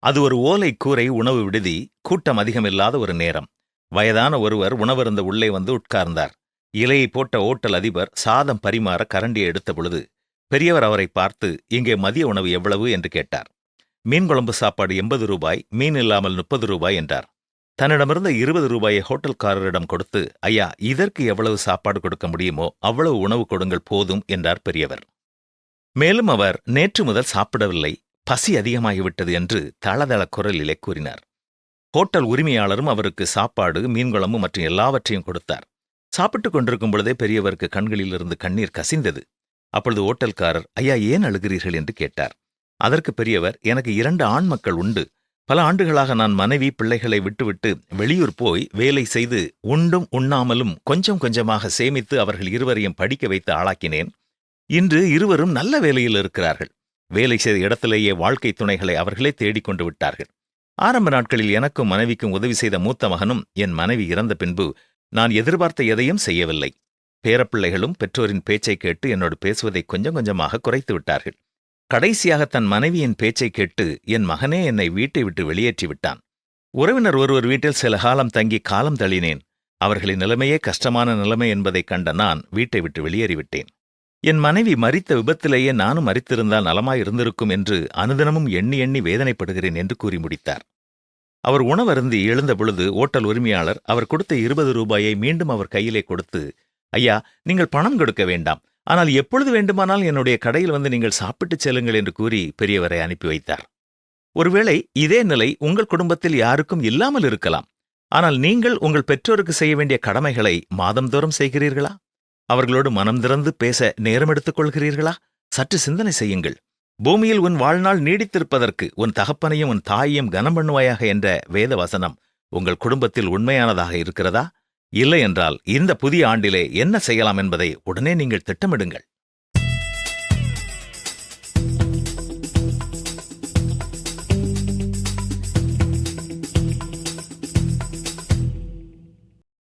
அது ஒரு ஓலை கூரை உணவு விடுதி, கூட்டம் அதிகமில்லாத ஒரு நேரம். வயதான ஒருவர் உணவருந்த உள்ளே வந்து உட்கார்ந்தார். இலையை போட்ட ஓட்டல் அதிபர் சாதம் பரிமாற கரண்டியை எடுத்த பொழுது பெரியவர் அவரை பார்த்து, இங்கே மதிய உணவு எவ்வளவு என்று கேட்டார். மீன் குழம்பு சாப்பாடு 80 ரூபாய், மீன் இல்லாமல் 30 ரூபாய் என்றார். தன்னிடமிருந்த 20 ரூபாயை ஹோட்டல்காரரிடம் கொடுத்து, ஐயா, இதற்கு எவ்வளவு சாப்பாடு கொடுக்க முடியுமோ அவ்வளவு உணவு கொடுங்கள் போதும் என்றார் பெரியவர். மேலும் அவர் நேற்று முதல் சாப்பிடவில்லை, பசி அதிகமாகிவிட்டது என்று தளதள குரலிலே கூறினார். ஹோட்டல் உரிமையாளரும் அவருக்கு சாப்பாடு, மீன்குழம்பு மற்றும் எல்லாவற்றையும் கொடுத்தார். சாப்பிட்டுக் கொண்டிருக்கும் பொழுதே பெரியவருக்கு கண்களிலிருந்து கண்ணீர் கசிந்தது. அப்பொழுது ஓட்டல்காரர், ஐயா, ஏன் அழுகிறீர்கள் என்று கேட்டார். அதற்கு பெரியவர், எனக்கு 2 ஆண் மக்கள் உண்டு. பல ஆண்டுகளாக நான் மனைவி பிள்ளைகளை விட்டுவிட்டு வெளியூர் போய் வேலை செய்து உண்டும் உண்ணாமலும் கொஞ்சம் கொஞ்சமாக சேமித்து அவர்கள் இருவரையும் படிக்க வைத்து ஆளாக்கினேன். இன்று இருவரும் நல்ல வேலையில் இருக்கிறார்கள். வேலை செய்த இடத்திலேயே வாழ்க்கை துணைகளை அவர்களே தேடிக்கொண்டு விட்டார்கள். ஆரம்ப நாட்களில் எனக்கும் மனைவிக்கும் உதவி செய்த மூத்த மகனும் என் மனைவி இறந்த பின்பு நான் எதிர்பார்த்த எதையும் செய்யவில்லை. பேரப்பிள்ளைகளும் பெற்றோரின் பேச்சை கேட்டு என்னோடு பேசுவதை கொஞ்சம் கொஞ்சமாக குறைத்து விட்டார்கள். கடைசியாக தன் மனைவியின் பேச்சை கேட்டு என் மகனே என்னை வீட்டை விட்டு வெளியேற்றி விட்டான். உறவினர் ஒருவர் வீட்டில் சில காலம் தங்கி காலம் தள்ளினேன். அவர்களின் நிலைமையே கஷ்டமான நிலைமை என்பதைக் கண்ட நான் வீட்டை விட்டு வெளியேறிவிட்டேன். என் மனைவி மரித்த விபத்திலேயே நானும் மரித்திருந்தால் நலமாயிருந்திருக்கும் என்று அனுதினமும் எண்ணி எண்ணி வேதனைப்படுகிறேன் என்று கூறி முடித்தார். அவர் உணவருந்தி எழுந்த பொழுது ஓட்டல் உரிமையாளர் அவர் கொடுத்த 20 ரூபாயை மீண்டும் அவர் கையிலே கொடுத்து, ஐயா, நீங்கள் பணம் கொடுக்க வேண்டாம், ஆனால் எப்பொழுது வேண்டுமானால் என்னுடைய கடையில் வந்து நீங்கள் சாப்பிட்டுச் செல்லுங்கள் என்று கூறி பெரியவரை அனுப்பி வைத்தார். ஒருவேளை இதே நிலை உங்கள் குடும்பத்தில் யாருக்கும் இல்லாமல் இருக்கலாம். ஆனால் நீங்கள் உங்கள் பெற்றோருக்கு செய்ய வேண்டிய கடமைகளை மாதந்தோறும் செய்கிறீர்களா? அவர்களோடு மனம் திறந்து பேச நேரம் எடுத்துக் கொள்கிறீர்களா? சற்று சிந்தனை செய்யுங்கள். பூமியில் உன் வாழ்நாள் நீடித்திருப்பதற்கு உன் தகப்பனையும் உன் தாயையும் கனம் பண்ணுவாயாக என்ற வேத வசனம் உங்கள் குடும்பத்தில் உண்மையானதாக இருக்கிறதா? இல்லை என்றால் இந்த புதிய ஆண்டிலே என்ன செய்யலாம் என்பதை உடனே நீங்கள் திட்டமிடுங்கள்.